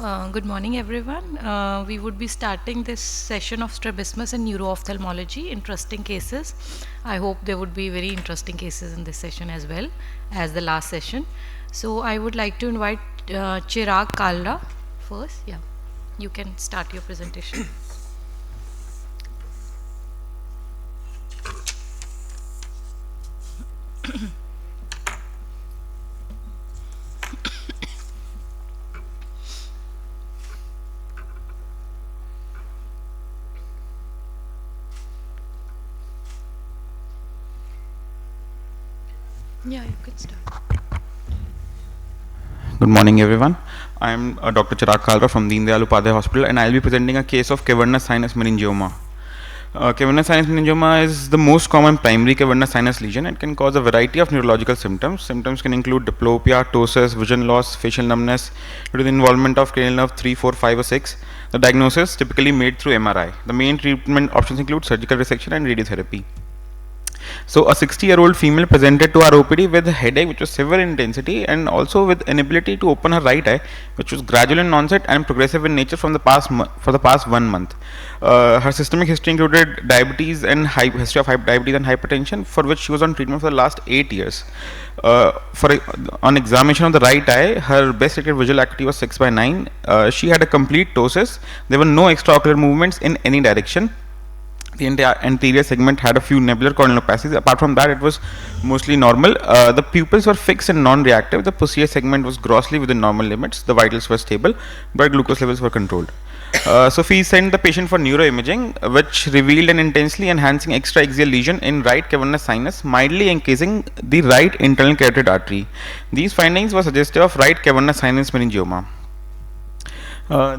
Good morning, everyone. We would be starting this session of strabismus and neuro-ophthalmology, interesting cases. I hope there would be very interesting cases in this session as well as the last session. So I would like to invite Chirag Kalra first. Yeah, you can start your presentation. Yeah, you can start. Good morning, everyone. I am Dr. Chirag Kalra from Deen Dayal Upadhyay Hospital, and I will be presenting a case of cavernous sinus meningioma. Cavernous sinus meningioma is the most common primary cavernous sinus lesion. It can cause a variety of neurological symptoms. Symptoms can include diplopia, ptosis, vision loss, facial numbness due to the involvement of cranial nerve 3, 4, 5, or 6. The diagnosis typically made through MRI. The main treatment options include surgical resection and radiotherapy. So a 60-year-old female presented to our OPD with a headache which was severe in intensity and also with inability to open her right eye, which was gradual in onset and progressive in nature from the past 1 month. Her systemic history included diabetes and history of diabetes and hypertension, for which she was on treatment for the last 8 years. On examination of the right eye, her best rated visual acuity was 6/9. She had a complete ptosis. There were no extraocular movements in any direction. The entire anterior segment had a few nebular corneal opacities. Apart from that, it was mostly normal. The pupils were fixed and non-reactive. The posterior segment was grossly within normal limits. The vitals were stable, but glucose levels were controlled. So we sent the patient for neuroimaging, which revealed an intensely enhancing extraaxial lesion in right cavernous sinus, mildly encasing the right internal carotid artery. These findings were suggestive of right cavernous sinus meningioma.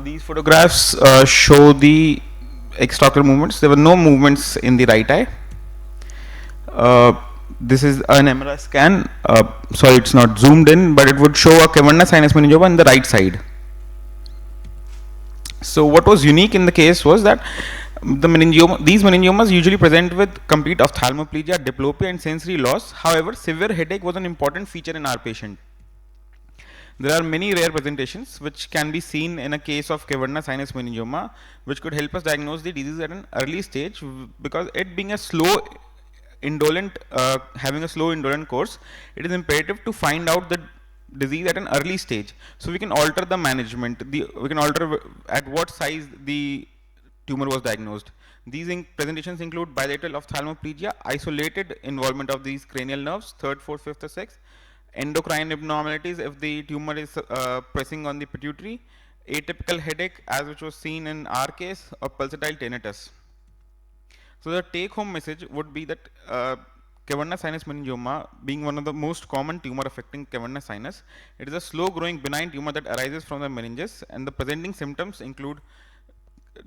These photographs show the extraocular movements. There were no movements in the right eye. This is an MRI scan. Sorry, it's not zoomed in, but it would show a cavernous sinus meningioma on the right side. So what was unique in the case was that these meningiomas usually present with complete ophthalmoplegia, diplopia, and sensory loss. However, severe headache was an important feature in our patient. There are many rare presentations which can be seen in a case of cavernous sinus meningioma, which could help us diagnose the disease at an early stage, because it being a slow indolent, having a slow indolent course, it is imperative to find out the disease at an early stage. So we can alter the management. We can alter at what size the tumor was diagnosed. These presentations include bilateral ophthalmoplegia, isolated involvement of these cranial nerves, third, fourth, fifth, or sixth, endocrine abnormalities if the tumor is pressing on the pituitary, atypical headache as which was seen in our case, or pulsatile tinnitus. So the take-home message would be that cavernous sinus meningioma, being one of the most common tumor affecting cavernous sinus, it is a slow-growing benign tumor that arises from the meninges, and the presenting symptoms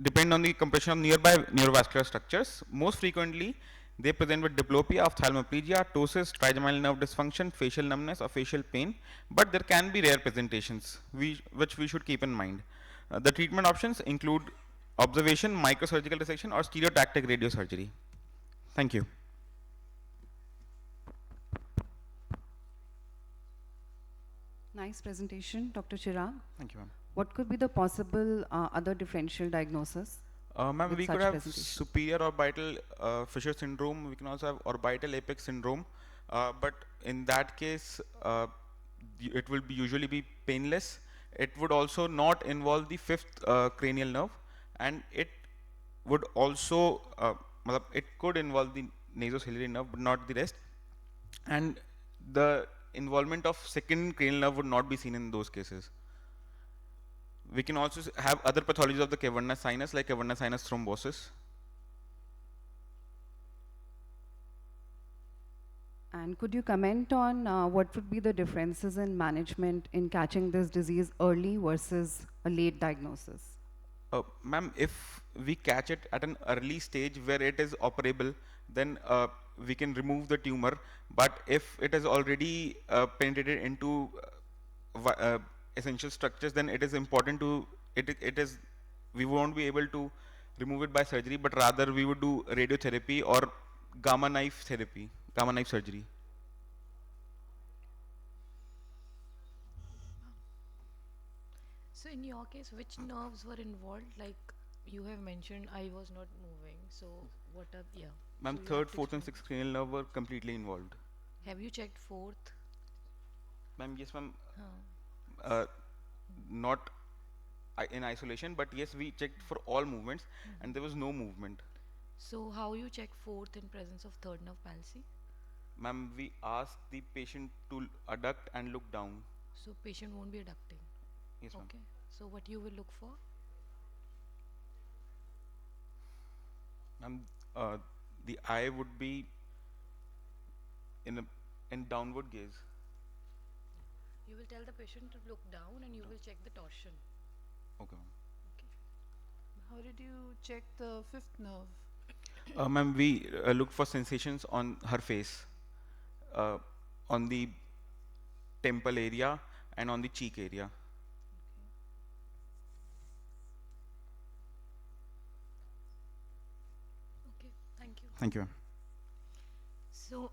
depend on the compression of nearby neurovascular structures. Most frequently, they present with diplopia, ophthalmoplegia, ptosis, trigeminal nerve dysfunction, facial numbness, or facial pain. But there can be rare presentations, which we should keep in mind. The treatment options include observation, microsurgical resection, or stereotactic radiosurgery. Thank you. Nice presentation, Dr. Chirag. Thank you, ma'am. What could be the possible other differential diagnosis? Ma'am, we could have superior orbital Fisher syndrome. We can also have orbital apex syndrome. But in that case, it will usually be painless. It would also not involve the fifth cranial nerve, and it would also, it could involve the nasociliary nerve, but not the rest. And the involvement of second cranial nerve would not be seen in those cases. We can also have other pathologies of the cavernous sinus, like cavernous sinus thrombosis. And could you comment on what would be the differences in management in catching this disease early versus a late diagnosis? Ma'am, if we catch it at an early stage where it is operable, then we can remove the tumor. But if it has already penetrated into essential structures, then it is important to we won't be able to remove it by surgery, but rather we would do radiotherapy or gamma knife surgery. So in your case, which nerves were involved? Like you have mentioned, I was not moving. So what are, yeah. Ma'am, So you have third, to fourth, and explain. sixth cranial nerve were completely involved. Have you checked fourth? Ma'am, yes, ma'am. Huh. Uh, Not in isolation, but yes, we checked for all movements, and there was no movement. So how you check fourth in presence of third nerve palsy? Ma'am, we asked the patient to adduct and look down. So patient won't be adducting. Yes, ma'am. Okay. So what you will look for? Ma'am, the eye would be in a in downward gaze. You will tell the patient to look down and you will check the torsion. Okay, ma'am. Okay. How did you check the fifth nerve? Ma'am, we look for sensations on her face, uh, on the temple area and on the cheek area. Okay. Thank you. Thank you, ma'am. So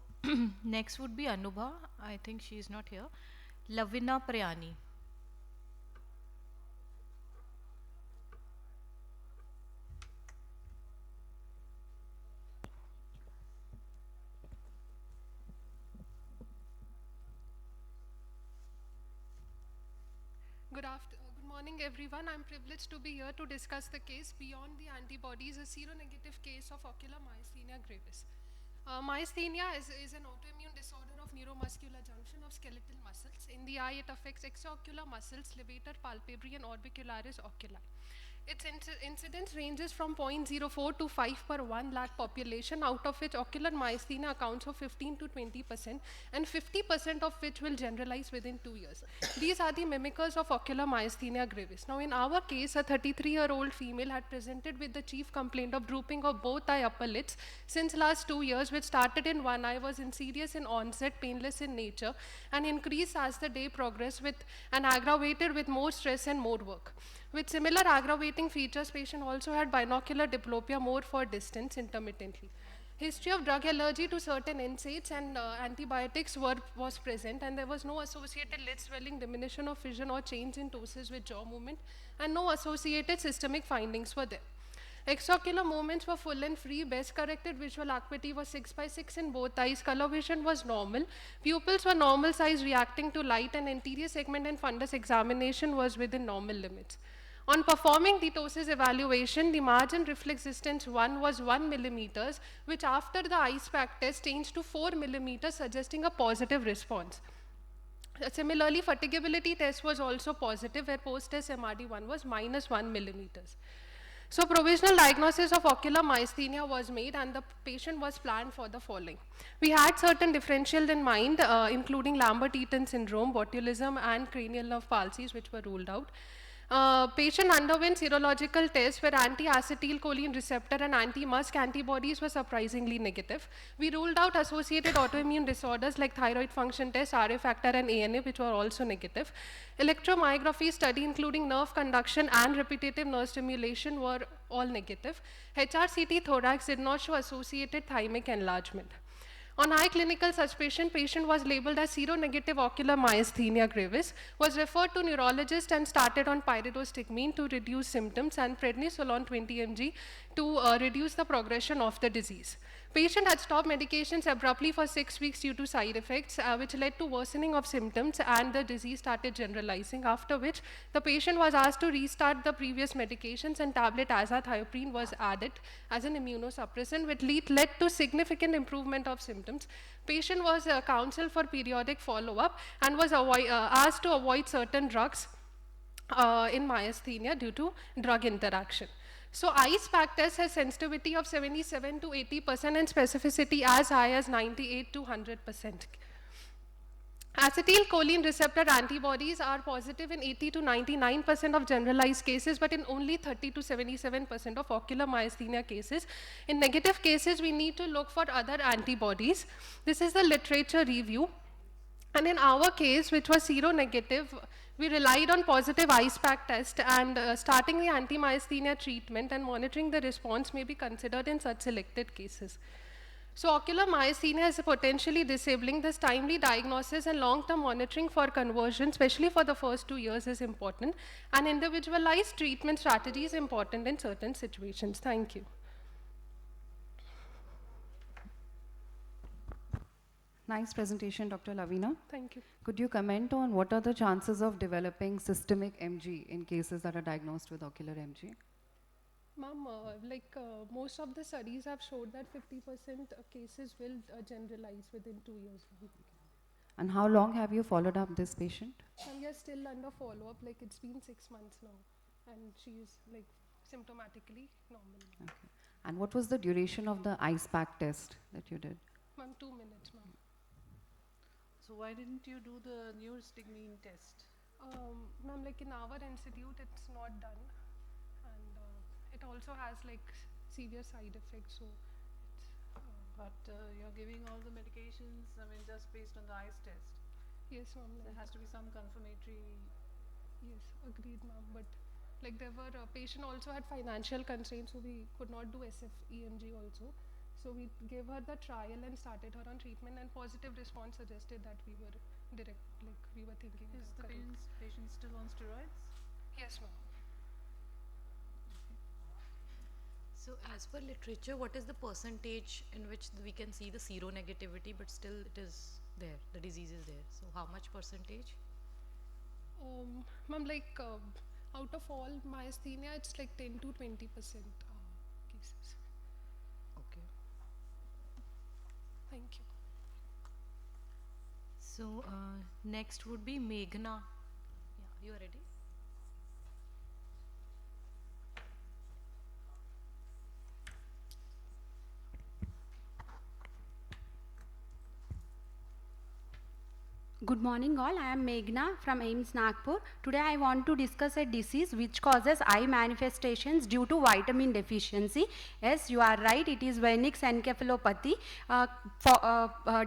next would be Anubha. I think she is not here. Lavina Prayani. Good morning, everyone. I'm privileged to be here to discuss the case beyond the antibodies, a seronegative case of ocular myasthenia gravis. Myasthenia is an autoimmune disorder of neuromuscular junction of skeletal muscles. In the eye, it affects extraocular muscles, levator, palpebrae, and orbicularis oculi. Its incidence ranges from 0.04 to 5 per 1 lakh population, out of which ocular myasthenia accounts for 15 to 20%, and 50% of which will generalize within 2 years. These are the mimickers of ocular myasthenia gravis. Now, in our case, a 33-year-old female had presented with the chief complaint of drooping of both eye upper lids since last 2 years, which started in one eye, was insidious in onset, painless in nature, and increased as the day progressed and aggravated with more stress and more work. With similar aggravating features, patient also had binocular diplopia, more for distance intermittently. History of drug allergy to certain NSAIDs and antibiotics was present, and there was no associated lid swelling, diminution of vision, or change in ptosis with jaw movement, and no associated systemic findings were there. Exocular movements were full and free. Best corrected visual acuity was 6/6 in both eyes. Color vision was normal. Pupils were normal size, reacting to light, and anterior segment and fundus examination was within normal limits. On performing the ptosis evaluation, the margin reflex distance 1 was 1 millimeters, which after the ice pack test changed to 4 millimeters, suggesting a positive response. Similarly, fatigability test was also positive, where post-test MRD1 was -1 millimeters. So provisional diagnosis of ocular myasthenia was made, and the patient was planned for the following. We had certain differentials in mind, including Lambert-Eaton syndrome, botulism, and cranial nerve palsies, which were ruled out. Patient underwent serological tests where anti-acetylcholine receptor and anti-MuSK antibodies were surprisingly negative. We ruled out associated autoimmune disorders like thyroid function test, RA factor, and ANA, which were also negative. Electromyography study, including nerve conduction and repetitive nerve stimulation, were all negative. HRCT thorax did not show associated thymic enlargement. On high clinical suspicion, patient was labeled as seronegative ocular myasthenia gravis, was referred to neurologist and started on pyridostigmine to reduce symptoms and prednisolone 20 mg to reduce the progression of the disease. Patient had stopped medications abruptly for 6 weeks due to side effects, which led to worsening of symptoms, and the disease started generalizing, after which the patient was asked to restart the previous medications, and tablet azathioprine was added as an immunosuppressant, which led to significant improvement of symptoms. Patient was counseled for periodic follow-up and was asked to avoid certain drugs in myasthenia due to drug interaction. So ice pack test has sensitivity of 77 to 80% and specificity as high as 98 to 100%. Acetylcholine receptor antibodies are positive in 80 to 99% of generalized cases, but in only 30 to 77% of ocular myasthenia cases. In negative cases, we need to look for other antibodies. This is the literature review. And in our case, which was seronegative, we relied on positive ice pack test, and starting the anti-myasthenia treatment and monitoring the response may be considered in such selected cases. So ocular myasthenia is potentially disabling. This timely diagnosis and long-term monitoring for conversion, especially for the first 2 years, is important. And individualized treatment strategy is important in certain situations. Thank you. Nice presentation, Dr. Lavina. Thank you. Could you comment on what are the chances of developing systemic MG in cases that are diagnosed with ocular MG? Ma'am, most of the studies have showed that 50% cases will generalize within 2 years. And how long have you followed up this patient? And we are still under follow-up, like it's been 6 months now, and she is like symptomatically normal. Okay. And what was the duration of the ice pack test that you did? Ma'am, 2 minutes, ma'am. So why didn't you do the neurostigmine test? Ma'am, like in our institute, it's not done, and it also has like severe side effects. So it's But you're giving all the medications, I mean, just based on the eyes test. yes, ma'am. There has to be some confirmatory. Yes, agreed, ma'am. But like there were patient also had financial constraints, so we could not do SFEMG also. So we gave her the trial and started her on treatment, and positive response suggested that we were we were thinking. Is the correct. patient still on steroids? Yes, ma'am. So as per literature, what is the percentage in which we can see the seronegativity, but still it is there, the disease is there? So how much percentage? Ma'am, out of all myasthenia, it's like 10 to 20% cases. Okay. Thank you. So next would be Meghna. Yeah, you are ready? Good morning all, I am Meghna from AIOS Nagpur. Today I want to discuss a disease which causes eye manifestations due to vitamin deficiency. Yes, you are right, it is Wernicke's encephalopathy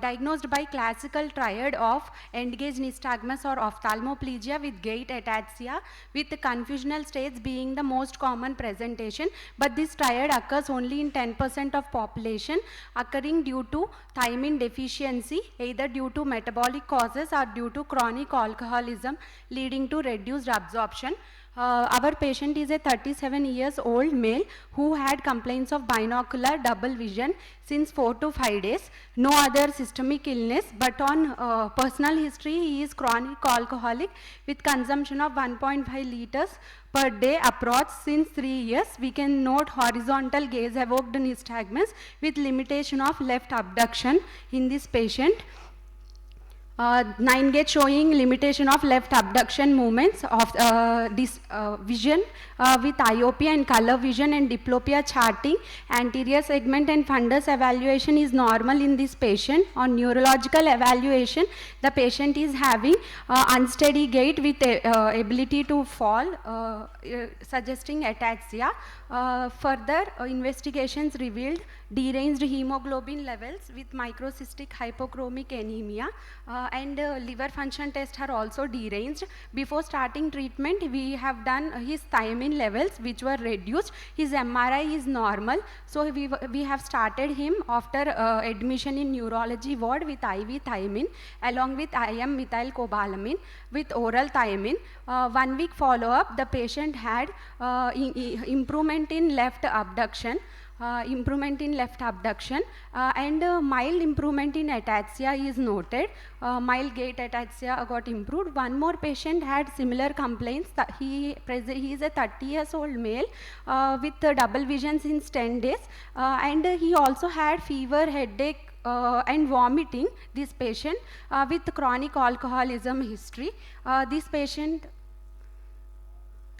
diagnosed by classical triad of end-gauge nystagmus or ophthalmoplegia with gait ataxia, with confusional states being the most common presentation, but this triad occurs only in 10% of population, occurring due to thiamine deficiency, either due to metabolic causes or due to chronic alcoholism leading to reduced absorption. Our patient is a 37 years old male who had complaints of binocular double vision since 4 to 5 days, no other systemic illness, but on personal history he is chronic alcoholic with consumption of 1.5 liters per day approach since 3 years. We can note horizontal gaze evoked nystagmus with limitation of left abduction in this patient. 9 gauge showing limitation of left abduction movements of this vision with IOP and color vision and diplopia charting. Anterior segment and fundus evaluation is normal in this patient. On neurological evaluation, the patient is having unsteady gait with ability to fall, suggesting ataxia. Further investigations revealed deranged hemoglobin levels with microcystic hypochromic anemia, and liver function tests are also deranged. Before starting treatment, we have done his thiamine levels which were reduced. His MRI is normal, so we have started him after admission in neurology ward with IV thiamine along with IM methylcobalamin with oral thiamine. 1 week follow up, the patient had improvement in left abduction, and mild improvement in ataxia is noted. Mild gait ataxia got improved. One more patient had similar complaints. He is a 30 years old male with double vision since 10 days, and he also had fever, headache, and vomiting, this patient with chronic alcoholism history.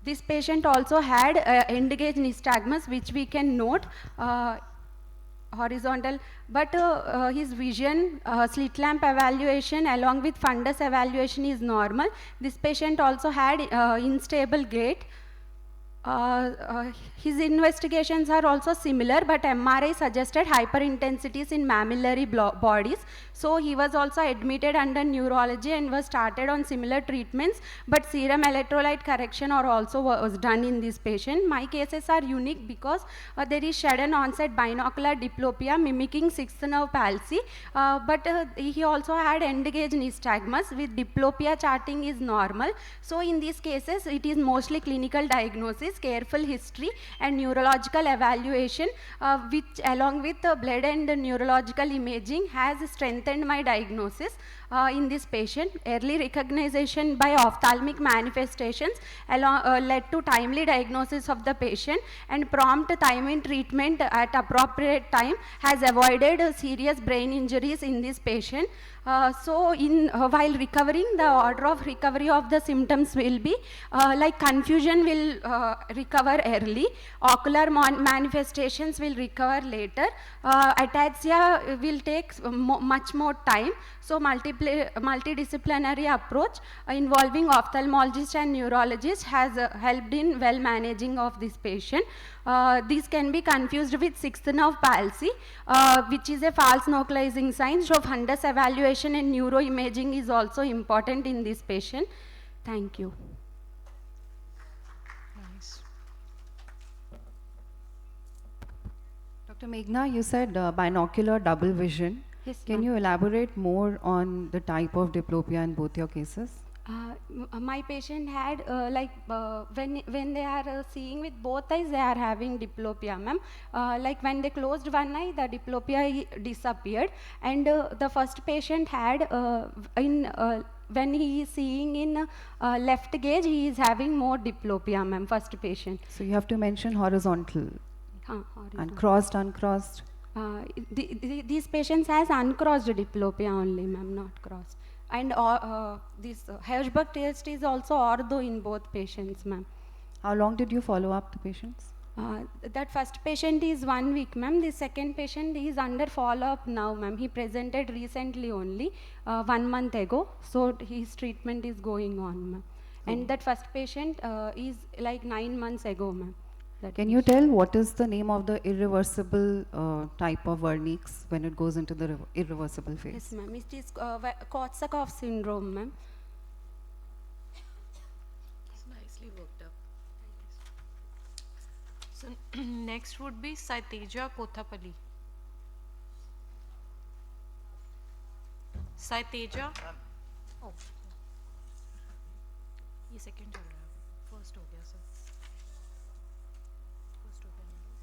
This patient also had end-gauge nystagmus, which we can note horizontal, but his vision, slit lamp evaluation along with fundus evaluation is normal. This patient also had unstable gait. His investigations are also similar, but MRI suggested hyperintensities in mammillary bodies. So he was also admitted under neurology and was started on similar treatments, but serum electrolyte correction or also was done in this patient. My cases are unique because there is sudden onset binocular diplopia mimicking sixth nerve palsy, but he also had end-gauge nystagmus with diplopia charting is normal. So in these cases, it is mostly clinical diagnosis, careful history and neurological evaluation, which along with blood and neurological imaging has strengthened my diagnosis in this patient. Early recognition by ophthalmic manifestations led to timely diagnosis of the patient, and prompt thiamine treatment at appropriate time has avoided serious brain injuries in this patient. So while recovering, the order of recovery of the symptoms will be like confusion will recover early, ocular manifestations will recover later, ataxia will take much more time. So multidisciplinary approach involving ophthalmologist and neurologist has helped in well managing of this patient. These can be confused with sixth nerve palsy, which is a false localizing sign. So fundus evaluation and neuroimaging is also important in this patient. Thank you. Nice. Dr. Meghna, you said binocular double vision. Yes, Can you elaborate more on the type of diplopia in both your cases? My patient had when they are seeing with both eyes, they are having diplopia, ma'am. Like when they closed one eye, the diplopia disappeared, and the first patient had when he is seeing in left gaze, he is having more diplopia, ma'am. First patient. So you have to mention horizontal and crossed, uncrossed. These patients has uncrossed diplopia only, ma'am, not crossed. And this Hirschberg test is also ortho in both patients, ma'am. How long did you follow up the patients? That first patient is 1 week, ma'am. The second patient is under follow-up now, ma'am. He presented recently only, 1 month ago. So his treatment is going on, ma'am. And that first patient is like 9 months ago, ma'am. Can you tell what is the name of the irreversible type of vernix when it goes into the irreversible phase? Yes, ma'am. It is Korsakoff syndrome, ma'am. It's nicely worked up. So next would be Saiteja Kothapalli. Saiteja. Oh. ये second चल रहा है. First हो गया sir. First हो गया. इसको करने दे.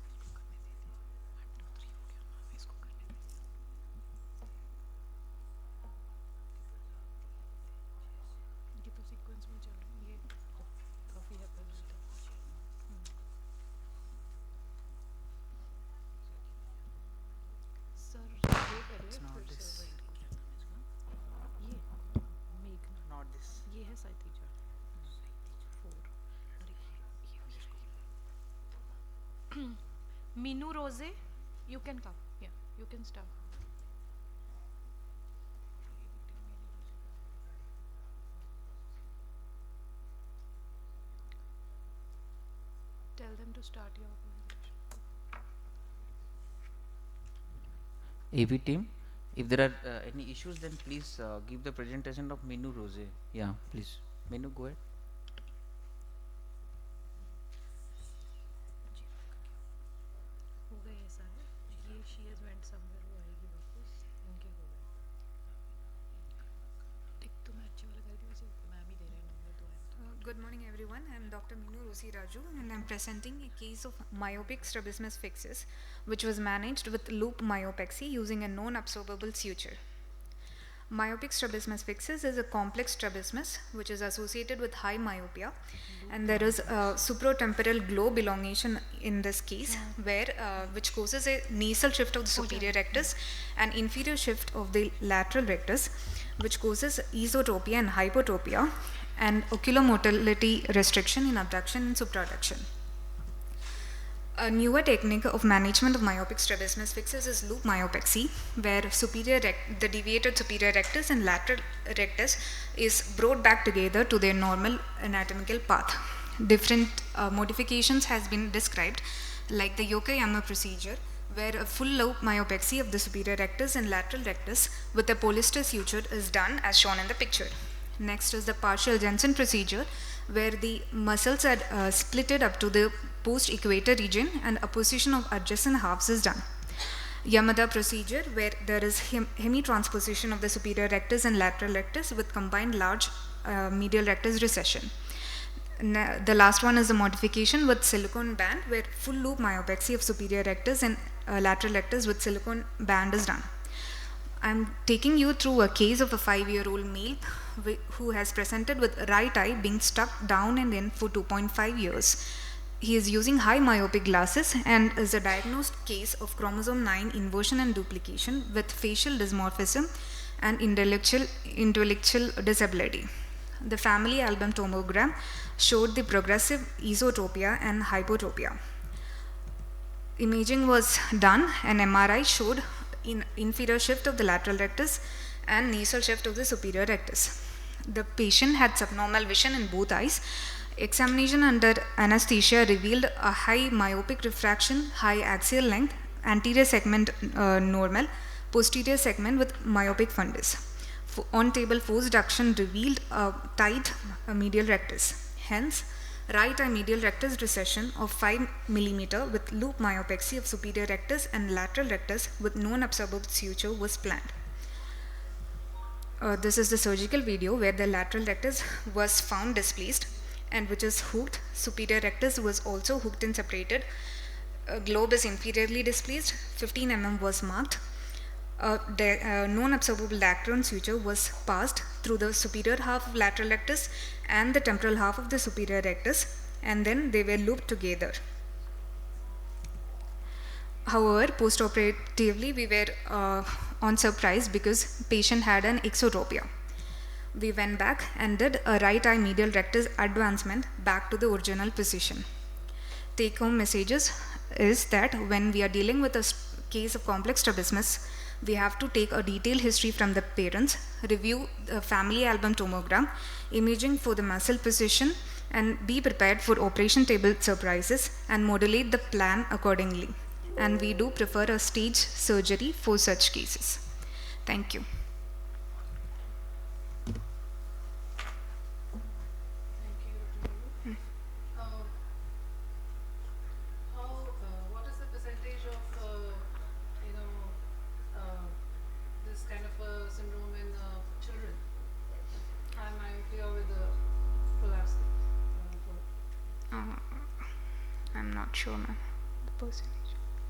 1 2 3 हो गया. इसको करने दे. ये तो sequence में चल रहा है. ये काफी happy होता है. सर ये करिए फिर से ये मेघना Not this. ये है साइतीजा 4 मीनू रोजे you can come, yeah, you can start. Tell them to start your presentation. AV team, if there are any issues, then please give the presentation of Minu Rose. Yeah, please. Minu, go ahead. हो गए ऐसा है ये she has went somewhere वो आएगी वापस इनके हो गए टिक तो मैं अच्छे वाला कर दी वैसे मैम ही दे रहे हैं नंबर तो Good morning everyone, I am Dr. Minu Rosi Raju and I am presenting a case of myopic strabismus fixus which was managed with loop myopexy using a non-absorbable suture. Myopic strabismus fixus is a complex strabismus which is associated with high myopia, and there is a supratemporal globe elongation in this case where which causes a nasal shift of the superior rectus and inferior shift of the lateral rectus, which causes esotropia and hypotropia and oculomotility restriction in abduction and supraduction. A newer technique of management of myopic strabismus fixus is loop myopexy, where the deviated superior rectus and lateral rectus is brought back together to their normal anatomical path. different modifications has been described, like the Yokoyama procedure, where a full lobe myopexy of the superior rectus and lateral rectus with a polyester suture is done as shown in the picture. Next is the partial Jensen procedure, where the muscles are splitted up to the post-equator region and apposition of adjacent halves is done. Yamada procedure, where there is hemitransposition of the superior rectus and lateral rectus with combined large medial rectus recession. The last one is the modification with silicone band, where full loop myopexy of superior rectus and lateral rectus with silicone band is done. I'm taking you through a case of a 5-year-old male who has presented with right eye being stuck down and in for 2.5 years. He is using high myopic glasses and is a diagnosed case of chromosome 9 inversion and duplication with facial dysmorphism and intellectual disability. The family album tomogram showed the progressive esotropia and hypotropia. Imaging was done and MRI showed inferior shift of the lateral rectus and nasal shift of the superior rectus. The patient had subnormal vision in both eyes. Examination under anesthesia revealed a high myopic refraction, high axial length, anterior segment normal, posterior segment with myopic fundus. On-table force reduction revealed a tight medial rectus. Hence, right eye medial rectus recession of 5 mm with loop myopexy of superior rectus and lateral rectus with non-absorbable suture was planned. This is the surgical video where the lateral rectus was found displaced and which is hooked. Superior rectus was also hooked and separated. Globe is inferiorly displaced. 15 mm was marked. Non-absorbable dacron suture was passed through the superior half of lateral rectus and the temporal half of the superior rectus, and then they were looped together. However, post-operatively we were on surprise because patient had an exotropia. We went back and did a right eye medial rectus advancement back to the original position. Take home messages is that when we are dealing with a case of complex strabismus, we have to take a detailed history from the parents, review the family album tomogram, imaging for the muscle position, and be prepared for operation table surprises and modulate the plan accordingly. And we do prefer a stage surgery for such cases. Thank you. What is the percentage of this kind of a syndrome in children? High myopia with a prolapse. I'm not sure, ma'am. The percentage.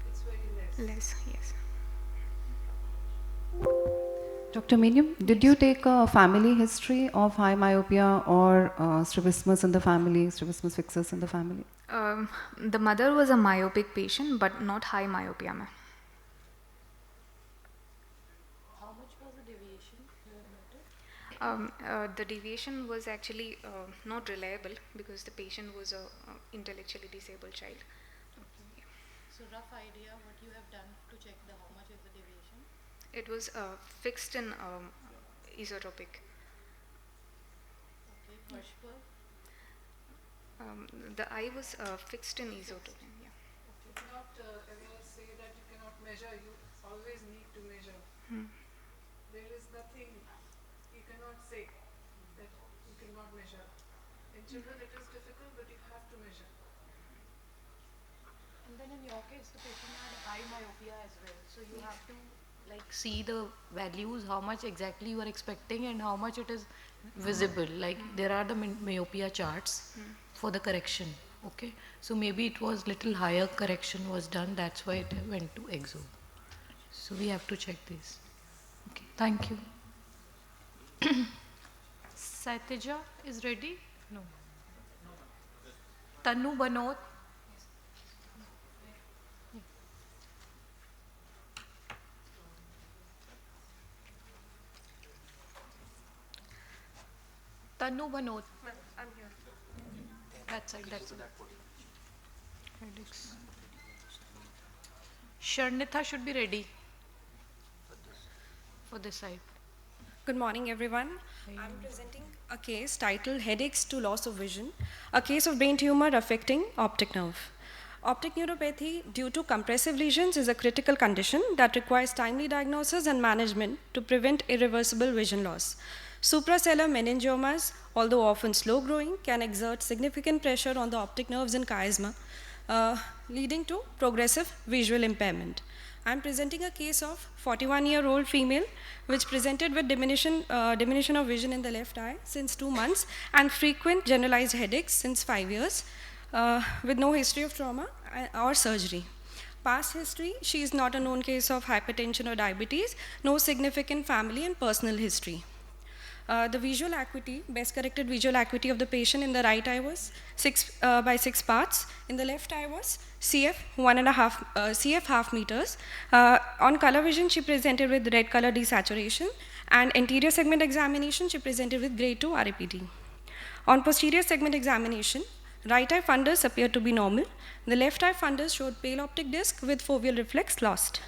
It's very less. Less, yes. Dr. Medium, did you take a family history of high myopia or strabismus in the family, strabismus fixus in the family? The mother was a myopic patient, but not high myopia, ma'am. How much was the deviation you The deviation was actually not reliable because the patient was a intellectually disabled child. Okay. So rough idea what you have done to check the how much is the deviation? It was fixed in isotropic. Okay, Varshpur. The eye was fixed in isotropic. Yeah. You cannot ever say that you cannot measure. You always need to measure. There is nothing you cannot say that you cannot measure. In children it is difficult, but you have to measure. And then in your case, the patient had high myopia as well. So you have to like see the values, how much exactly you are expecting and how much it is visible. Like there are the myopia charts for the correction. Okay. So maybe it was little higher correction was done. That's why it went to exo. So we have to check this. Okay. Thank you. Saitija is ready? No. Tanu Banot. Tanu Banot. I'm here. That's it. That's it. Radix. Sharnitha should be ready for this side. Good morning, everyone. I'm presenting a case titled Headaches to Loss of Vision, a case of brain tumor affecting optic nerve. Optic neuropathy due to compressive lesions is a critical condition that requires timely diagnosis and management to prevent irreversible vision loss. Suprasellar meningiomas, although often slow growing, can exert significant pressure on the optic nerves and chiasma, leading to progressive visual impairment. I'm presenting a case of 41-year-old female which presented with diminution of vision in the left eye since 2 months and frequent generalized headaches since 5 years with no history of trauma or surgery. Past history, she is not a known case of hypertension or diabetes, no significant family and personal history. The visual acuity, best corrected visual acuity of the patient in the right eye was 6 by 6 parts. In the left eye was CF CF half meters. On color vision, she presented with red color desaturation, and anterior segment examination, she presented with grade 2 RAPD. On posterior segment examination, right eye fundus appeared to be normal. The left eye fundus showed pale optic disc with foveal reflex lost.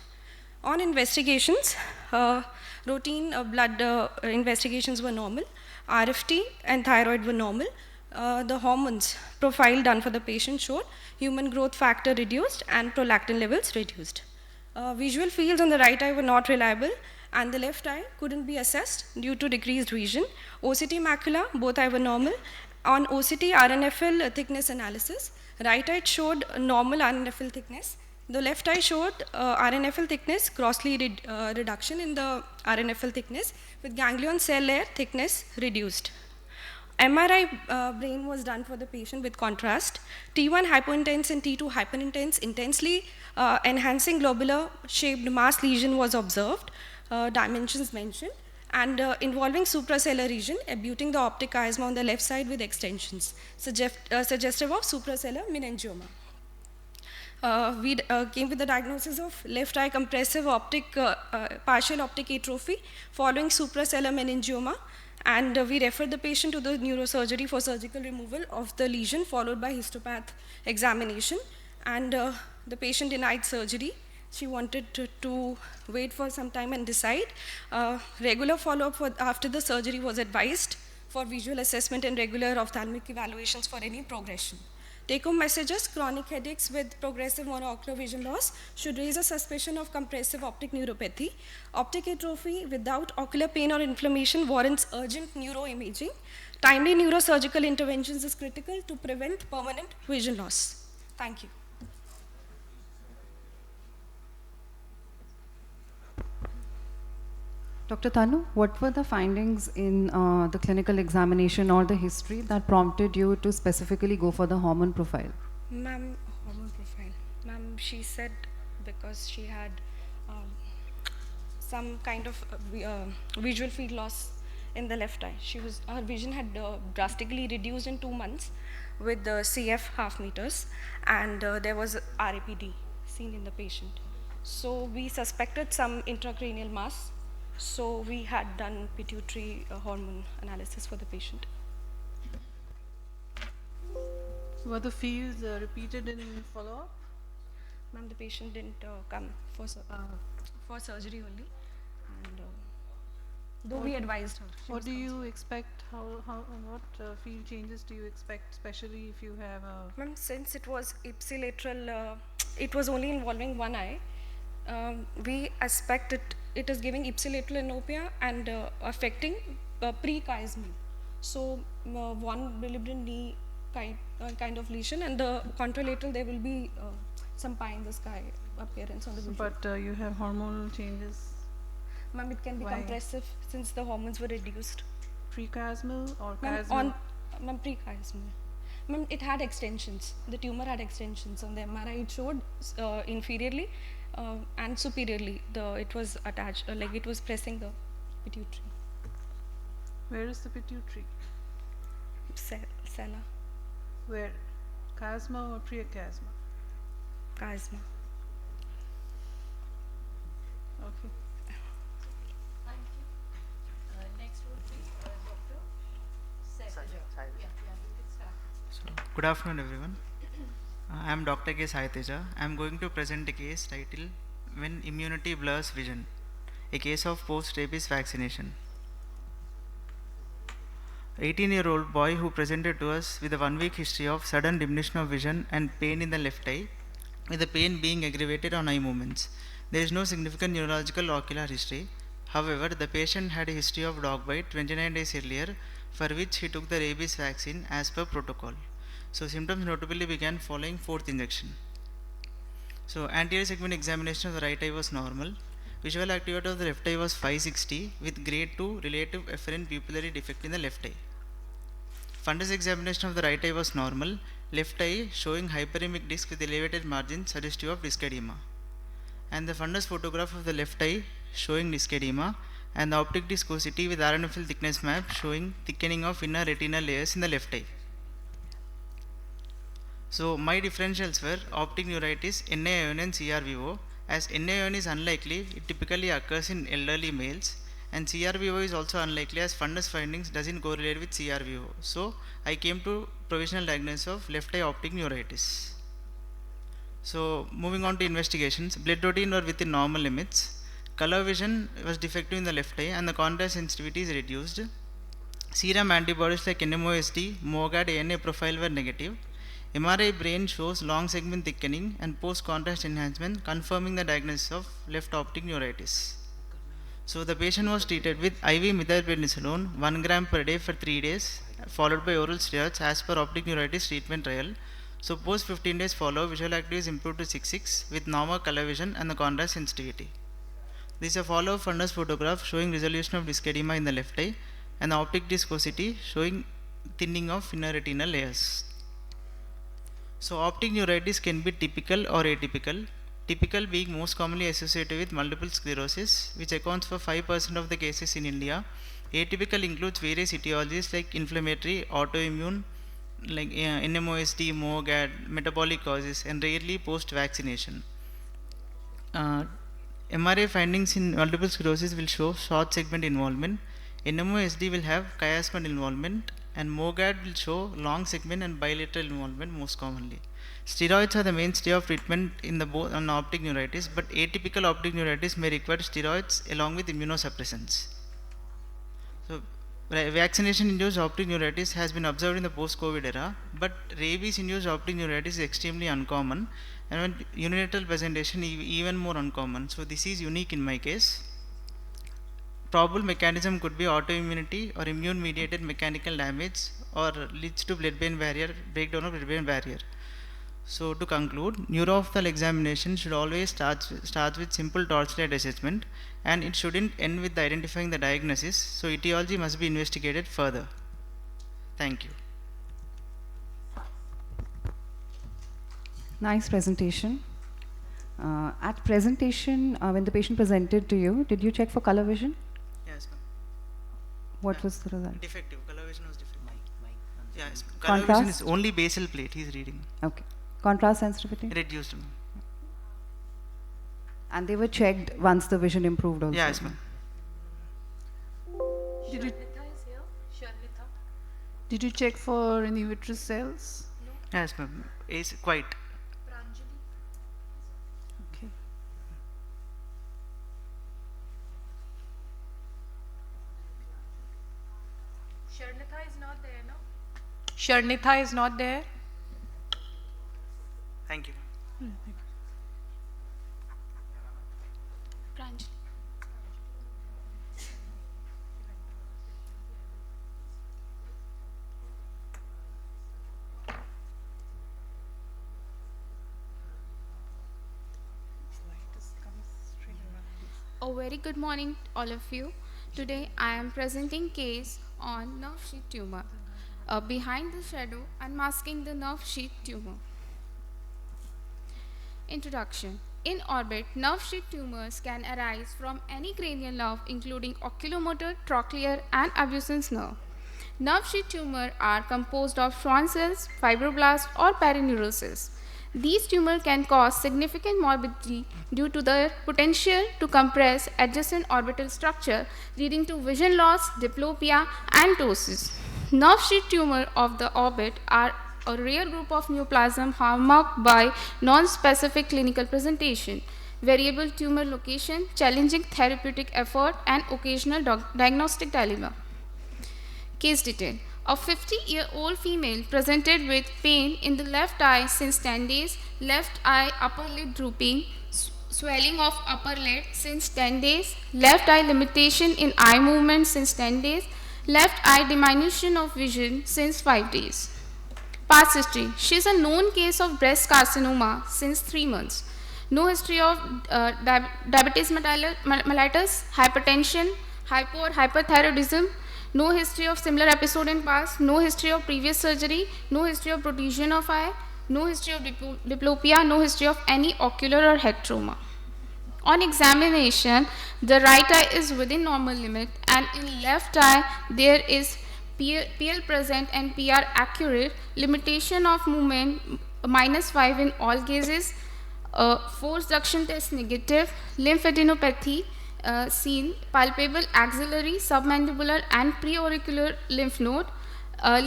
On investigations, routine blood investigations were normal. RFT and thyroid were normal. The hormones profile done for the patient showed human growth factor reduced and prolactin levels reduced. Visual fields on the right eye were not reliable, and the left eye couldn't be assessed due to decreased vision. OCT macula, both eye were normal. On OCT RNFL thickness analysis, right eye showed normal RNFL thickness. The left eye showed RNFL thickness, grossly reduction in the RNFL thickness with ganglion cell layer thickness reduced. MRI brain was done for the patient with contrast. T1 hypointense and T2 hyperintense intensely enhancing globular shaped mass lesion was observed, dimensions mentioned, and involving suprasellar region, abutting the optic chiasma on the left side with extensions, suggestive of suprasellar meningioma. We came with the diagnosis of left eye compressive optic, partial optic atrophy following suprasellar meningioma, and we referred the patient to the neurosurgery for surgical removal of the lesion followed by histopath examination, and the patient denied surgery. She wanted to wait for some time and decide. Regular follow-up after the surgery was advised for visual assessment and regular ophthalmic evaluations for any progression. Take-home messages: chronic headaches with progressive monocular vision loss should raise a suspicion of compressive optic neuropathy. Optic atrophy without ocular pain or inflammation warrants urgent neuroimaging. Timely neurosurgical interventions is critical to prevent permanent vision loss. Thank you. Dr. Tanu, what were the findings in the clinical examination or the history that prompted you to specifically go for the hormone profile? Ma'am, hormone profile. Ma'am, she said because she had some kind of visual field loss in the left eye. Her vision had drastically reduced in 2 months with the CF half meters, and there was RAPD seen in the patient. So we suspected some intracranial mass. So we had done pituitary hormone analysis for the patient. Were the fields repeated in follow-up? Ma'am, the patient didn't come for surgery only, and though we advised her. What do you expect? What field changes do you expect, especially if you have a... Ma'am, since it was ipsilateral, it was only involving one eye. We expect it is giving ipsilateral anopia and affecting pre-chiasmal. So one bilibrin knee kind of lesion, and the contralateral there will be some pie in the sky appearance on the vision. But you have hormonal changes. Ma'am, it can be compressive since the hormones were reduced. Pre-chiasmal or chiasmal? Ma'am, pre-chiasmal. Ma'am, it had extensions. The tumor had extensions. On the MRI, it showed inferiorly and superiorly. It was attached, like it was pressing the pituitary. Where is the pituitary? Sella. Where? Chiasma or prechiasma? Chiasma. Okay. Thank you. Next would be Dr. Saiteja. So, good afternoon, everyone. I am Dr. K. Saiteja. I am going to present a case titled When Immunity Blurs Vision, a case of post-rabies vaccination. 18-year-old boy who presented to us with a 1-week history of sudden diminution of vision and pain in the left eye, with the pain being aggravated on eye movements. There is no significant neurological or ocular history. However, the patient had a history of dog bite 29 days earlier, for which he took the rabies vaccine as per protocol. So symptoms notably began following 4th injection. So anterior segment examination of the right eye was normal. Visual activity of the left eye was 560 with grade 2 relative afferent pupillary defect in the left eye. Fundus examination of the right eye was normal. Left eye showing hyperemic disc with elevated margin suggestive of disc edema. And the fundus photograph of the left eye showing disc edema, and the optic disc OCT with RNFL thickness map showing thickening of inner retinal layers in the left eye. So my differentials were optic neuritis, NAION and CRVO. As NAION is unlikely, it typically occurs in elderly males, and CRVO is also unlikely as fundus findings doesn't correlate with CRVO. So I came to provisional diagnosis of left eye optic neuritis. So moving on to investigations, blood protein were within normal limits. Color vision was defective in the left eye and the contrast sensitivity is reduced. Serum antibodies like NMOSD, MOGAD, ANA profile were negative. MRI brain shows long segment thickening and post contrast enhancement, confirming the diagnosis of left optic neuritis. So the patient was treated with IV methylprednisolone 1 gram per day for 3 days, followed by oral steroids as per optic neuritis treatment trial. So post 15 days follow, visual acuity is improved to 6.6 with normal color vision and the contrast sensitivity. This is a follow-up fundus photograph showing resolution of disc edema in the left eye and the optic disc OCT showing thinning of inner retinal layers. So optic neuritis can be typical or atypical. Typical being most commonly associated with multiple sclerosis, which accounts for 5% of the cases in India. Atypical includes various etiologies like inflammatory, autoimmune, like NMOSD, MOGAD, metabolic causes, and rarely post-vaccination. MRI findings in multiple sclerosis will show short segment involvement. NMOSD will have chiasmal involvement, and MOGAD will show long segment and bilateral involvement most commonly. Steroids are the mainstay of treatment in the on optic neuritis, but atypical optic neuritis may require steroids along with immunosuppressants. So vaccination-induced optic neuritis has been observed in the post-COVID era, but rabies-induced optic neuritis is extremely uncommon, and when unilateral presentation even more uncommon. So this is unique in my case. Probable mechanism could be autoimmunity or immune-mediated mechanical damage, or leads to blood-brain barrier, breakdown of blood-brain barrier. So to conclude, neuro-ophthalmic examination should always start with simple torchlight assessment, and it shouldn't end with identifying the diagnosis. So etiology must be investigated further. Thank you. Nice presentation. At presentation, when the patient presented to you, did you check for color vision? Yes, ma'am. What was the result? Defective. Color vision was defective. Yes. Contrast? Color vision is only basal plate he is reading. Okay. Contrast sensitivity? Reduced, ma'am. And they were checked once the vision improved also? Yes, ma'am. Did you check for any vitreous cells? Yes, ma'am. Is quite. Okay. Sharnitha is not there, no? Sharnitha is not there. Thank you. A very good morning, all of you. Today I am presenting case on nerve sheath tumor. Behind the shadow, unmasking the nerve sheath tumor. Introduction. In orbit, nerve sheath tumors can arise from any cranial nerve including oculomotor, trochlear and abducens nerve. Nerve sheath tumors are composed of Schwann cells, fibroblasts or perineural cells. These tumors can cause significant morbidity due to their potential to compress adjacent orbital structure, leading to vision loss, diplopia, and ptosis. Nerve sheath tumors of the orbit are a rare group of neoplasm marked by non-specific clinical presentation, variable tumor location, challenging therapeutic effort, and occasional diagnostic dilemma. Case detail. A 50-year-old female presented with pain in the left eye since 10 days, left eye upper lid drooping, swelling of upper lid since 10 days, left eye limitation in eye movement since 10 days, left eye diminution of vision since 5 days. Past history. She is a known case of breast carcinoma since 3 months. No history of diabetes mellitus, hypertension, hypo or hyperthyroidism. No history of similar episode in past. No history of previous surgery. No history of protrusion of eye. No history of diplopia. No history of any ocular or head trauma. On examination, the right eye is within normal limit, and in left eye there is PL present and PR accurate, limitation of movement -5 in all cases, force suction test negative, lymphadenopathy seen, palpable axillary, submandibular and preauricular lymph node,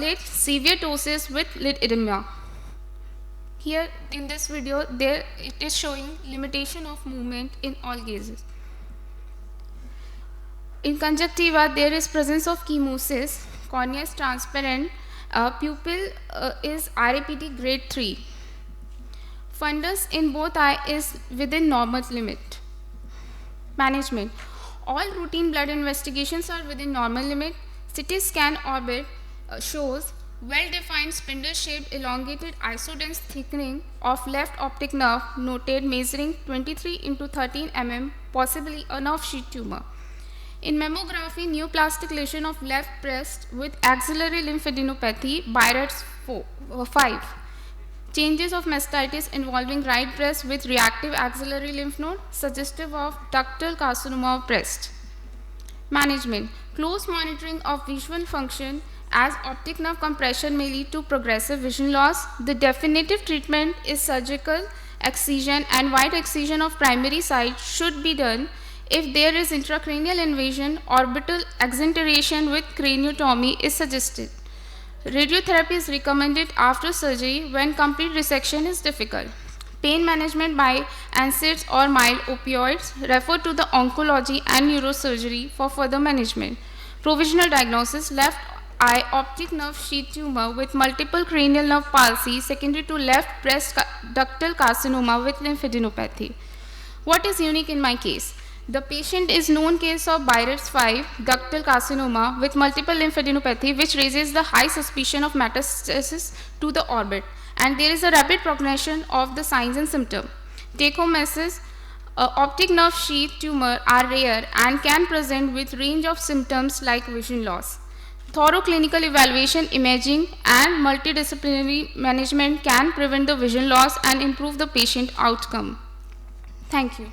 late severe ptosis with lid edema. Here in this video, there it is showing limitation of movement in all cases. In conjunctiva, there is presence of chemosis, cornea is transparent, pupil is RAPT grade 3. Fundus in both eye is within normal limit. Management. All routine blood investigations are within normal limit. CT scan orbit shows well-defined spindle-shaped elongated isodense thickening of left optic nerve noted measuring 23 into 13 mm, possibly a nerve sheath tumor. In mammography, neoplastic lesion of left breast with axillary lymphadenopathy, BIRATS 5. Changes of mastitis involving right breast with reactive axillary lymph node, suggestive of ductal carcinoma of breast. Management. Close monitoring of visual function, as optic nerve compression may lead to progressive vision loss. The definitive treatment is surgical excision, and wide excision of primary site should be done. If there is intracranial invasion, orbital exenteration with craniotomy is suggested. Radiotherapy is recommended after surgery when complete resection is difficult. Pain management by NSAIDs or mild opioids. Refer to the oncology and neurosurgery for further management. Provisional diagnosis: left eye optic nerve sheath tumor with multiple cranial nerve palsy secondary to left breast ductal carcinoma with lymphadenopathy. What is unique in my case? The patient is known case of BIRATS 5 ductal carcinoma with multiple lymphadenopathy, which raises the high suspicion of metastasis to the orbit, and there is a rapid progression of the signs and symptoms. Take home message: optic nerve sheath tumor are rare and can present with range of symptoms like vision loss. Thorough clinical evaluation, imaging and multidisciplinary management can prevent the vision loss and improve the patient outcome. Thank you.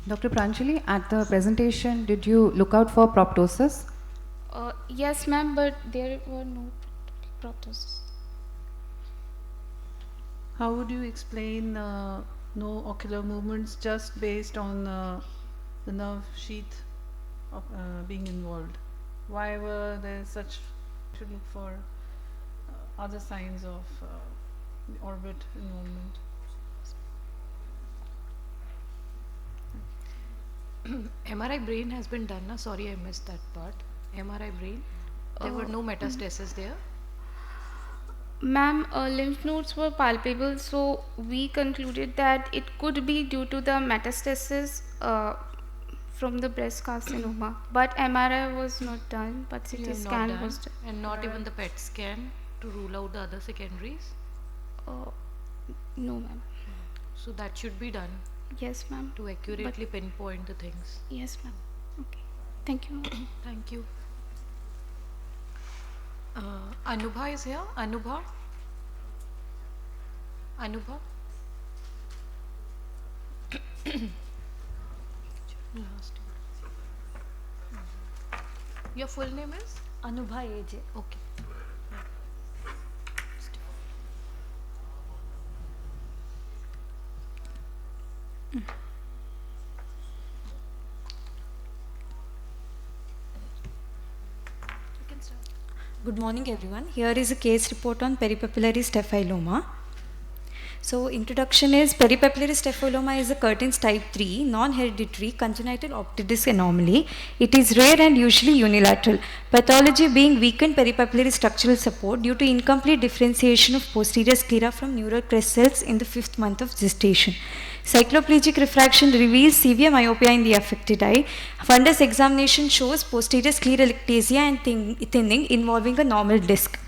Dr. Pranjali, at the presentation, did you look out for proptosis? Yes, ma'am, but there were no proptosis. How would you explain no ocular movements just based on the nerve sheath of, being involved? Why were there such to look for other signs of the orbit involvement? MRI brain has been done, na? Sorry, I missed that part. MRI brain, there were no metastasis there. Ma'am, lymph nodes were palpable, so we concluded that it could be due to the metastasis from the breast carcinoma. But MRI was not done, but CT scan was done. And not even the PET scan to rule out the other secondaries? No, ma'am. So that should be done. Yes, ma'am. To accurately pinpoint the things. Yes, ma'am. Okay. Thank you. Thank you. Anubha is here. Anubha? Anubha? Last. Your full name is? Anubha AJ. Okay. Good morning everyone. Here is a case report on peripapillary staphyloma. So introduction is peripapillary staphyloма is a Curtin's type 3 non-hereditary congenital optic disc anomaly. It is rare and usually unilateral. Pathology being weakened peripapillary structural support due to incomplete differentiation of posterior sclera from neural crest cells in the 5th month of gestation. Cycloplegic refraction reveals severe myopia in the affected eye. Fundus examination shows posterior scleral ectasia and thinning involving a normal disc.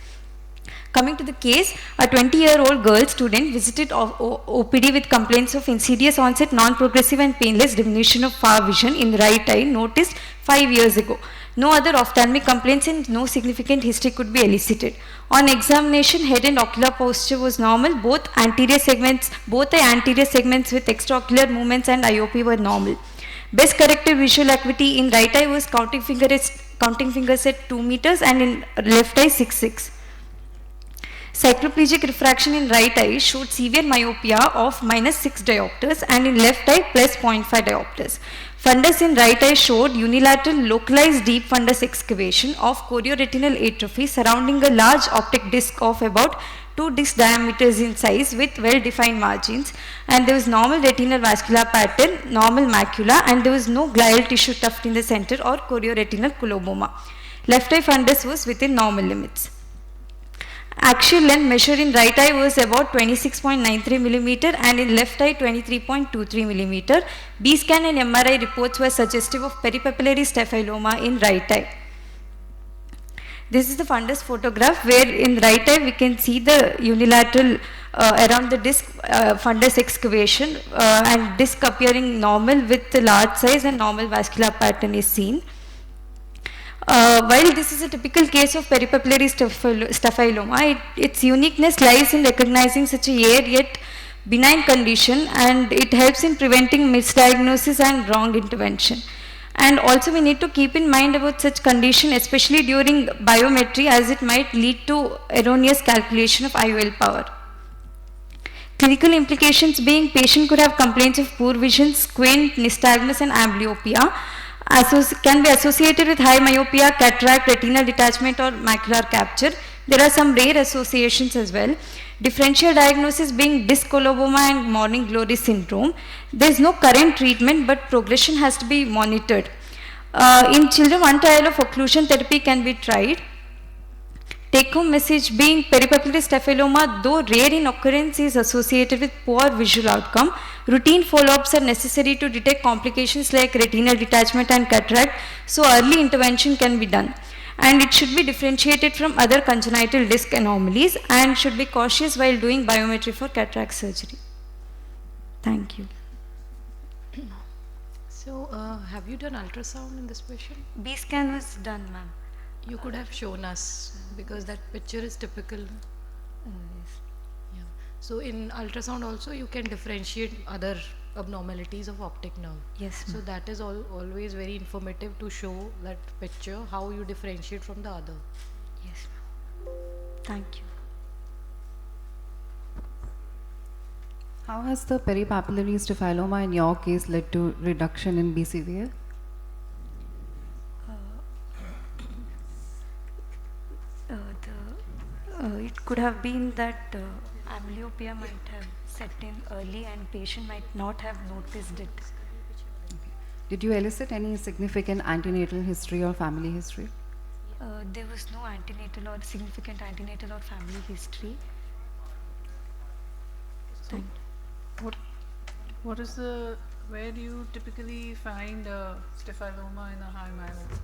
Coming to the case, a 20-year-old girl student visited OPD with complaints of insidious onset, non-progressive and painless diminution of far vision in the right eye noticed 5 years ago. No other ophthalmic complaints and no significant history could be elicited. On examination, head and ocular posture was normal. Both the anterior segments with extraocular movements and IOP were normal. Best corrected visual acuity in right eye was counting fingers at 2 meters and in left eye 6.6. Cycloplegic refraction in right eye showed severe myopia of -6 diopters and in left eye +0.5 diopters. Fundus in right eye showed unilateral localized deep fundus excavation of chorioretinal atrophy surrounding a large optic disc of about 2 disc diameters in size with well-defined margins, and there was normal retinal vascular pattern, normal macula, and there was no glial tissue tuft in the center or chorioretinal coloboma. Left eye fundus was within normal limits. Axial length measured in right eye was about 26.93 mm and in left eye 23.23 mm. B-scan and MRI reports were suggestive of peripapillary staphyloma in right eye. This is the fundus photograph where in right eye we can see the unilateral around the disc fundus excavation and disc appearing normal with the large size and normal vascular pattern is seen. While this is a typical case of peripapillary staphyloma, its uniqueness lies in recognizing such a rare yet benign condition, and it helps in preventing misdiagnosis and wrong intervention. And also we need to keep in mind about such condition, especially during biometry, as it might lead to erroneous calculation of IOL power. Clinical implications being patient could have complaints of poor vision, squint, nystagmus and amblyopia. Can be associated with high myopia, cataract, retinal detachment or macular capture. There are some rare associations as well. Differential diagnosis being disc coloboma and morning glory syndrome. There is no current treatment, but progression has to be monitored. In children, one trial of occlusion therapy can be tried. Take-home message being peripapillary staphyloma, though rare in occurrence, is associated with poor visual outcome. Routine follow-ups are necessary to detect complications like retinal detachment and cataract, so early intervention can be done. And it should be differentiated from other congenital disc anomalies and should be cautious while doing biometry for cataract surgery. Thank you. So, have you done ultrasound in this patient? B-scan was done, ma'am. You could have shown us because that picture is typical. Yes. Yeah. So in ultrasound also you can differentiate other abnormalities of optic nerve. Yes. So that is always very informative to show that picture how you differentiate from the other. Yes. Thank you. How has the peripapillary staphyloma in your case led to reduction in BCVA? It could have been that amblyopia might have set in early and patient might not have noticed it. Did you elicit any significant antenatal history or family history? There was no antenatal or significant antenatal or family history. So what is where do you typically find staphyloma in a high myopia?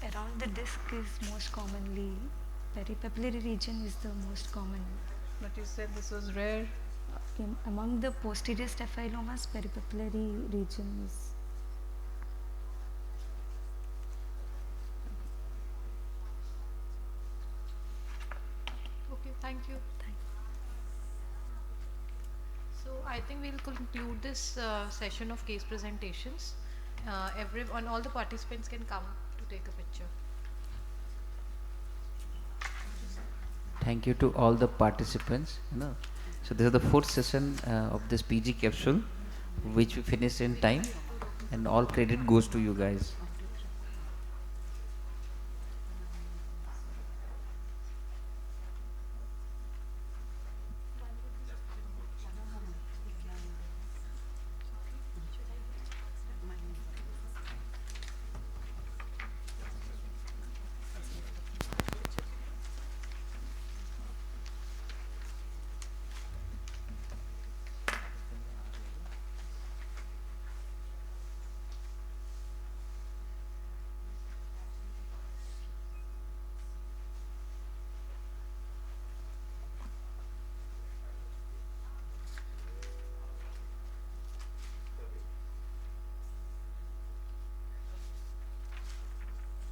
Around the disc is most commonly, peripapillary region is the most common. But you said this was rare. Among the posterior staphylomas, peripapillary region is. Okay, thank you. So I think we'll conclude this session of case presentations. All the participants can come to take a picture. Thank you to all the participants. So this is the fourth session of this PG capsule, which we finished in time, and all credit goes to you guys.